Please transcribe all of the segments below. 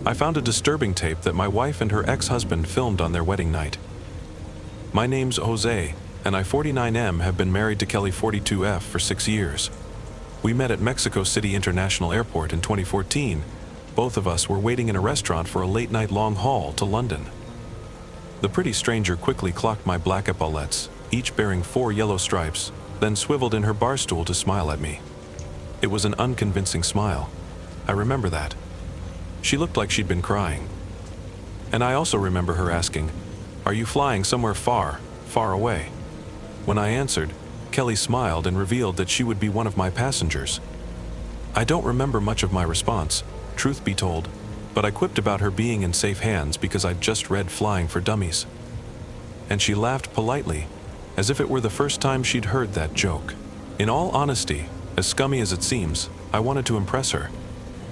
I found a disturbing tape that my wife and her ex-husband filmed on their wedding night. My name's Jose, and I 49M have been married to Kelly 42F for 6 years. We met at Mexico City International Airport in 2014. Both of us were waiting in a restaurant for a late-night long haul to London. The pretty stranger quickly clocked my black epaulettes, each bearing 4 yellow stripes, then swiveled in her bar stool to smile at me. It was an unconvincing smile. I remember that. She looked like she'd been crying. And I also remember her asking, "Are you flying somewhere far, far away?" When I answered, Kelly smiled and revealed that she would be one of my passengers. I don't remember much of my response, truth be told, but I quipped about her being in safe hands because I'd just read Flying for Dummies. And she laughed politely, as if it were the first time she'd heard that joke. In all honesty, as scummy as it seems, I wanted to impress her.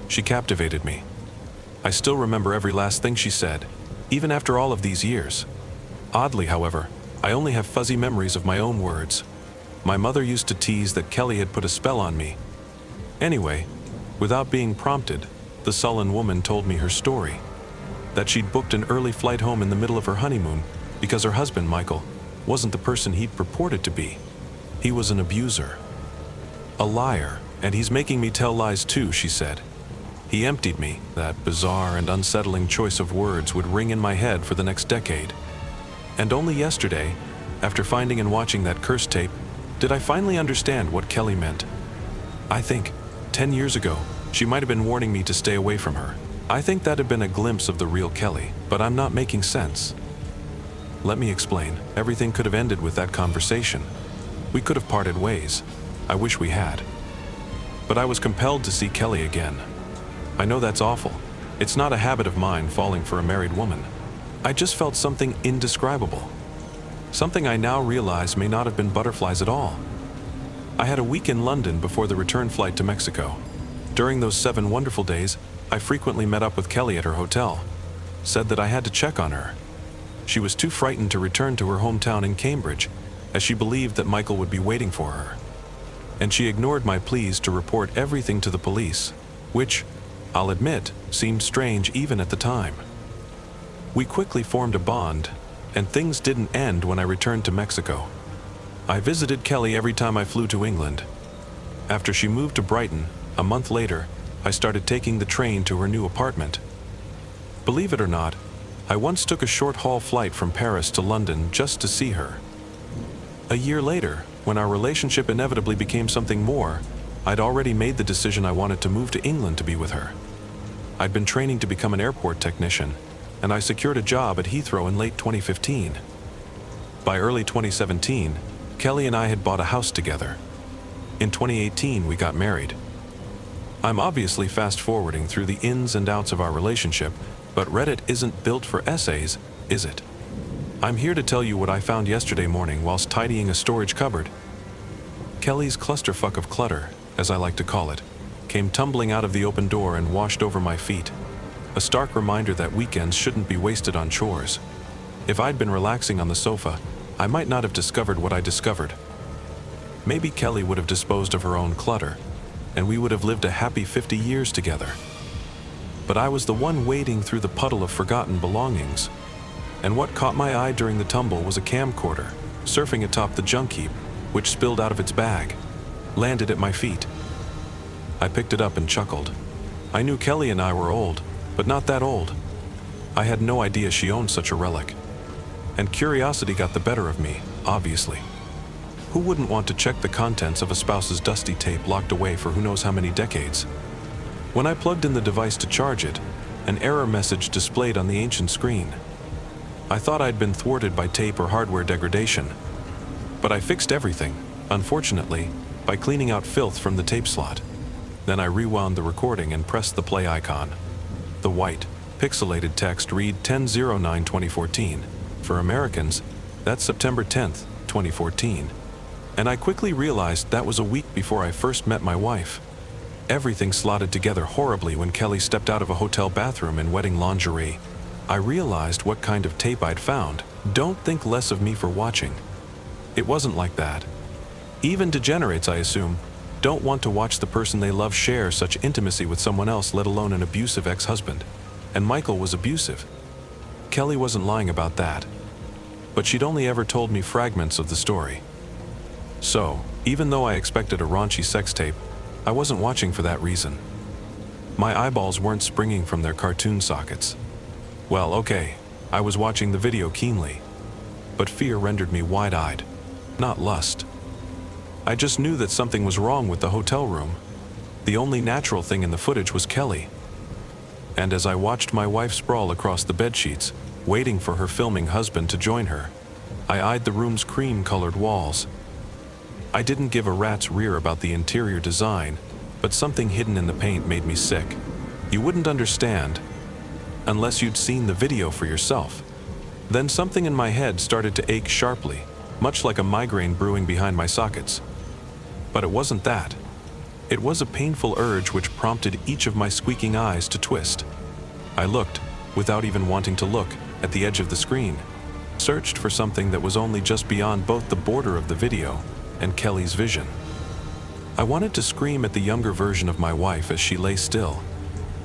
She captivated me. I still remember every last thing she said, even after all of these years. Oddly, however, I only have fuzzy memories of my own words. My mother used to tease that Kelly had put a spell on me. Anyway, without being prompted, the sullen woman told me her story. That she'd booked an early flight home in the middle of her honeymoon because her husband, Michael, wasn't the person he'd purported to be. He was an abuser. A liar, and he's making me tell lies too, she said. He emptied me. That bizarre and unsettling choice of words would ring in my head for the next decade. And only yesterday, after finding and watching that cursed tape, did I finally understand what Kelly meant. I think, 10 years ago, she might have been warning me to stay away from her. I think that had been a glimpse of the real Kelly, but I'm not making sense. Let me explain. Everything could have ended with that conversation. We could have parted ways. I wish we had. But I was compelled to see Kelly again. I know that's awful. It's not a habit of mine falling for a married woman. I just felt something indescribable. Something I now realize may not have been butterflies at all. I had a week in London before the return flight to Mexico. During those 7 wonderful days, I frequently met up with Kelly at her hotel. Said that I had to check on her. She was too frightened to return to her hometown in Cambridge, as she believed that Michael would be waiting for her. And she ignored my pleas to report everything to the police, which, I'll admit, seemed strange even at the time. We quickly formed a bond, and things didn't end when I returned to Mexico. I visited Kelly every time I flew to England. After she moved to Brighton, a month later, I started taking the train to her new apartment. Believe it or not, I once took a short-haul flight from Paris to London just to see her. A year later, when our relationship inevitably became something more, I'd already made the decision I wanted to move to England to be with her. I'd been training to become an airport technician, and I secured a job at Heathrow in late 2015. By early 2017, Kelly and I had bought a house together. In 2018, we got married. I'm obviously fast-forwarding through the ins and outs of our relationship, but Reddit isn't built for essays, is it? I'm here to tell you what I found yesterday morning whilst tidying a storage cupboard. Kelly's clusterfuck of clutter, as I like to call it, came tumbling out of the open door and washed over my feet. A stark reminder that weekends shouldn't be wasted on chores. If I'd been relaxing on the sofa, I might not have discovered what I discovered. Maybe Kelly would have disposed of her own clutter, and we would have lived a happy 50 years together. But I was the one wading through the puddle of forgotten belongings. And what caught my eye during the tumble was a camcorder, surfing atop the junk heap, which spilled out of its bag, landed at my feet. I picked it up and chuckled. I knew Kelly and I were old, but not that old. I had no idea she owned such a relic. And curiosity got the better of me, obviously. Who wouldn't want to check the contents of a spouse's dusty tape locked away for who knows how many decades? When I plugged in the device to charge it, an error message displayed on the ancient screen. I thought I'd been thwarted by tape or hardware degradation. But I fixed everything, unfortunately, by cleaning out filth from the tape slot. Then I rewound the recording and pressed the play icon. The white, pixelated text read 10/09/2014. For Americans, that's September 10th, 2014. And I quickly realized that was a week before I first met my wife. Everything slotted together horribly when Kelly stepped out of a hotel bathroom in wedding lingerie. I realized what kind of tape I'd found. Don't think less of me for watching. It wasn't like that. Even degenerates, I assume, don't want to watch the person they love share such intimacy with someone else, let alone an abusive ex-husband. and Michael was abusive. Kelly wasn't lying about that, but she'd only ever told me fragments of the story. So, even though I expected a raunchy sex tape, I wasn't watching for that reason. My eyeballs weren't springing from their cartoon sockets. Well, okay, I was watching the video keenly, but fear rendered me wide-eyed, not lust. I just knew that something was wrong with the hotel room. The only natural thing in the footage was Kelly. And as I watched my wife sprawl across the bedsheets, waiting for her filming husband to join her, I eyed the room's cream-colored walls. I didn't give a rat's rear about the interior design, but something hidden in the paint made me sick. You wouldn't understand unless you'd seen the video for yourself. Then something in my head started to ache sharply, much like a migraine brewing behind my sockets. But it wasn't that. It was a painful urge which prompted each of my squeaking eyes to twist. I looked, without even wanting to look, at the edge of the screen, searched for something that was only just beyond both the border of the video and Kelly's vision. I wanted to scream at the younger version of my wife as she lay still,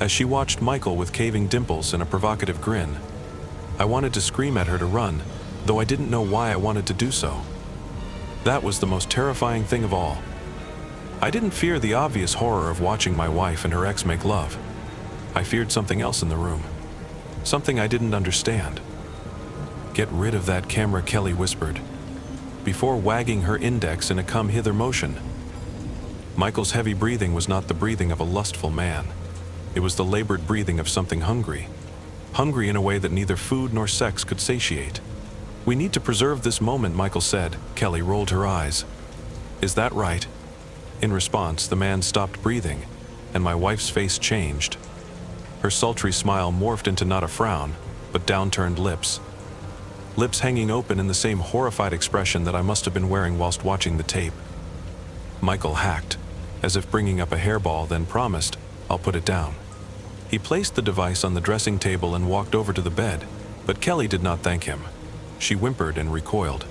as she watched Michael with caving dimples and a provocative grin. I wanted to scream at her to run, though I didn't know why I wanted to do so. That was the most terrifying thing of all. I didn't fear the obvious horror of watching my wife and her ex make love. I feared something else in the room. Something I didn't understand. "Get rid of that camera," Kelly whispered, before wagging her index in a come-hither motion. Michael's heavy breathing was not the breathing of a lustful man. It was the labored breathing of something hungry. Hungry in a way that neither food nor sex could satiate. "We need to preserve this moment," Michael said. Kelly rolled her eyes. "Is that right?" In response, the man stopped breathing, and my wife's face changed. Her sultry smile morphed into not a frown, but downturned lips. Lips hanging open in the same horrified expression that I must have been wearing whilst watching the tape. Michael hacked, as if bringing up a hairball, then promised, "I'll put it down." He placed the device on the dressing table and walked over to the bed, but Kelly did not thank him. She whimpered and recoiled.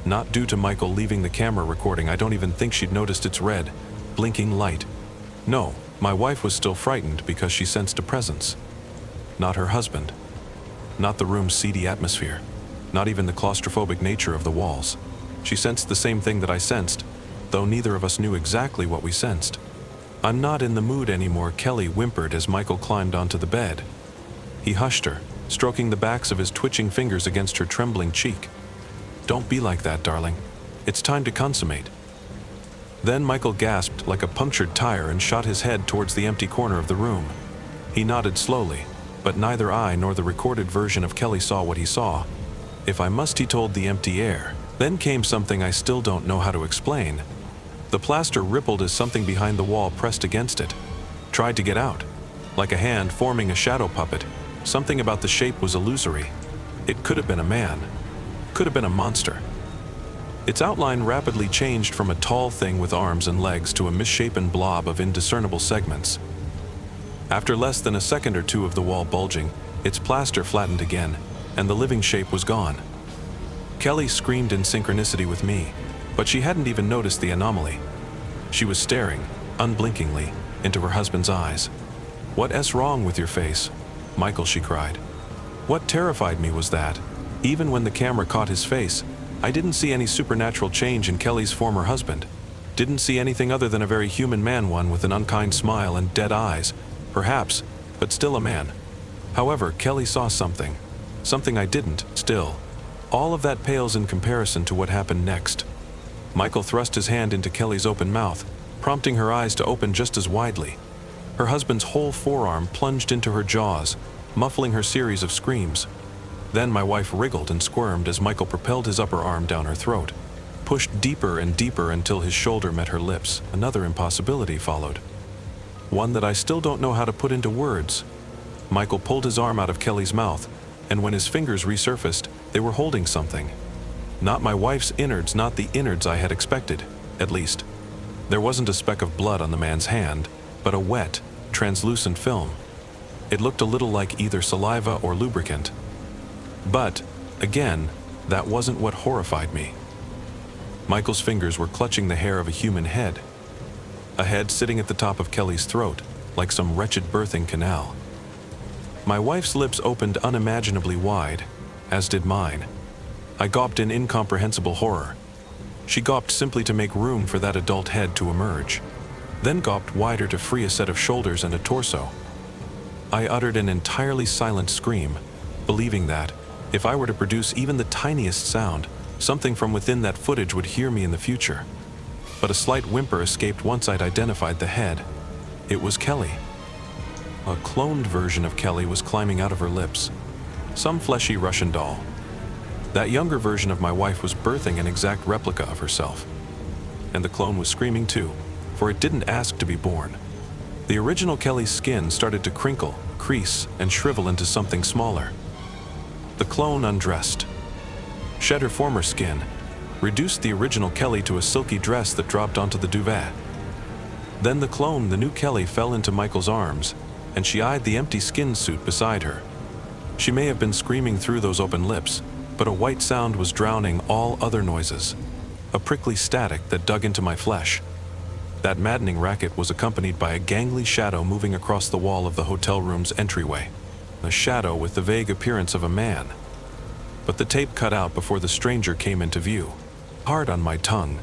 Not due to Michael leaving the camera recording. I don't even think she'd noticed its red, blinking light. No, my wife was still frightened because she sensed a presence. Not her husband. Not the room's seedy atmosphere. Not even the claustrophobic nature of the walls. She sensed the same thing that I sensed, though neither of us knew exactly what we sensed. "I'm not in the mood anymore," Kelly whimpered as Michael climbed onto the bed. He hushed her, stroking the backs of his twitching fingers against her trembling cheek. "Don't be like that, darling. It's time to consummate." Then Michael gasped like a punctured tire and shot his head towards the empty corner of the room. He nodded slowly, but neither I nor the recorded version of Kelly saw what he saw. "If I must," he told the empty air. Then came something I still don't know how to explain. The plaster rippled as something behind the wall pressed against it. Tried to get out. Like a hand forming a shadow puppet, something about the shape was illusory. It could have been a man. Could have been a monster. Its outline rapidly changed from a tall thing with arms and legs to a misshapen blob of indiscernible segments. After less than a second or two of the wall bulging, its plaster flattened again, and the living shape was gone. Kelly screamed in synchronicity with me, but she hadn't even noticed the anomaly. She was staring, unblinkingly, into her husband's eyes. "What's wrong with your face, Michael?" she cried. What terrified me was that, even when the camera caught his face, I didn't see any supernatural change in Kelly's former husband. Didn't see anything other than a very human man, one with an unkind smile and dead eyes, perhaps, but still a man. However, Kelly saw something. Something I didn't, still. All of that pales in comparison to what happened next. Michael thrust his hand into Kelly's open mouth, prompting her eyes to open just as widely. Her husband's whole forearm plunged into her jaws, muffling her series of screams. Then my wife wriggled and squirmed as Michael propelled his upper arm down her throat, pushed deeper and deeper until his shoulder met her lips. Another impossibility followed. One that I still don't know how to put into words. Michael pulled his arm out of Kelly's mouth, and when his fingers resurfaced, they were holding something. Not my wife's innards, not the innards I had expected, at least. There wasn't a speck of blood on the man's hand, but a wet, translucent film. It looked a little like either saliva or lubricant. But, again, that wasn't what horrified me. Michael's fingers were clutching the hair of a human head. A head sitting at the top of Kelly's throat, like some wretched birthing canal. My wife's lips opened unimaginably wide, as did mine. I gawped in incomprehensible horror. She gawped simply to make room for that adult head to emerge, then gawped wider to free a set of shoulders and a torso. I uttered an entirely silent scream, believing that, if I were to produce even the tiniest sound, something from within that footage would hear me in the future. But a slight whimper escaped once I'd identified the head. It was Kelly. A cloned version of Kelly was climbing out of her lips. Some fleshy Russian doll. That younger version of my wife was birthing an exact replica of herself. And the clone was screaming too, for it didn't ask to be born. The original Kelly's skin started to crinkle, crease, and shrivel into something smaller. The clone undressed, shed her former skin, reduced the original Kelly to a silky dress that dropped onto the duvet. Then the clone, the new Kelly, fell into Michael's arms, and she eyed the empty skin suit beside her. She may have been screaming through those open lips, but a white sound was drowning all other noises, a prickly static that dug into my flesh. That maddening racket was accompanied by a gangly shadow moving across the wall of the hotel room's entryway, a shadow with the vague appearance of a man. But the tape cut out before the stranger came into view. Hard on my tongue,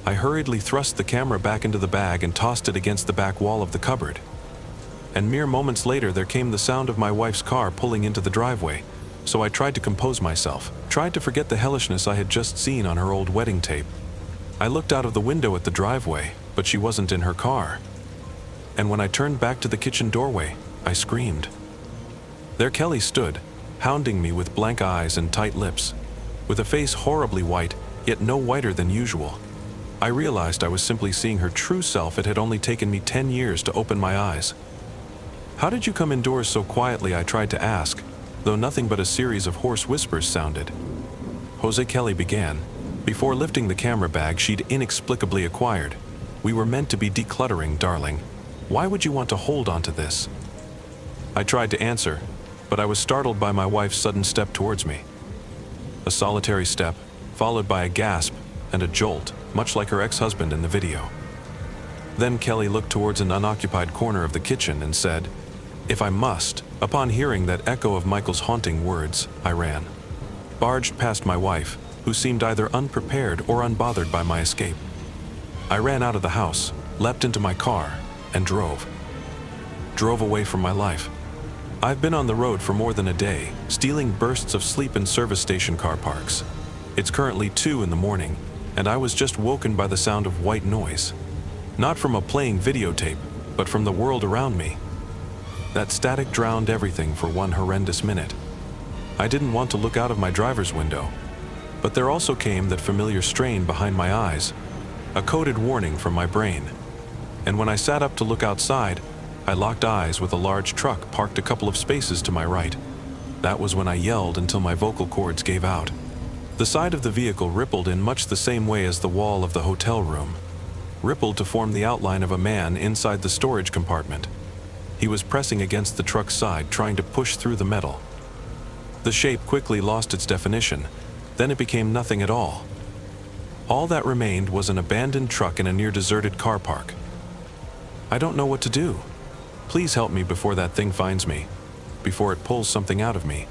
I hurriedly thrust the camera back into the bag and tossed it against the back wall of the cupboard. And mere moments later there came the sound of my wife's car pulling into the driveway, so I tried to compose myself, tried to forget the hellishness I had just seen on her old wedding tape. I looked out of the window at the driveway, but she wasn't in her car. And when I turned back to the kitchen doorway, I screamed. There Kelly stood, hounding me with blank eyes and tight lips, with a face horribly white, yet no whiter than usual. I realized I was simply seeing her true self. It had only taken me 10 years to open my eyes. "How did you come indoors so quietly?" I tried to ask, though nothing but a series of hoarse whispers sounded. Jose Kelly began, before lifting the camera bag she'd inexplicably acquired. "We were meant to be decluttering, darling. Why would you want to hold on to this?" I tried to answer, but I was startled by my wife's sudden step towards me. A solitary step, followed by a gasp and a jolt, much like her ex-husband in the video. Then Kelly looked towards an unoccupied corner of the kitchen and said, "If I must." Upon hearing that echo of Michael's haunting words, I ran. Barged past my wife, who seemed either unprepared or unbothered by my escape. I ran out of the house, leapt into my car, and drove. Drove away from my life. I've been on the road for more than a day, stealing bursts of sleep in service station car parks. It's currently 2 in the morning, and I was just woken by the sound of white noise. Not from a playing videotape, but from the world around me. That static drowned everything for one horrendous minute. I didn't want to look out of my driver's window, but there also came that familiar strain behind my eyes, a coded warning from my brain. And when I sat up to look outside, I locked eyes with a large truck parked a couple of spaces to my right. That was when I yelled until my vocal cords gave out. The side of the vehicle rippled in much the same way as the wall of the hotel room, rippled to form the outline of a man inside the storage compartment. He was pressing against the truck's side, trying to push through the metal. The shape quickly lost its definition, then it became nothing at all. All that remained was an abandoned truck in a near-deserted car park. I don't know what to do. Please help me before that thing finds me, before it pulls something out of me.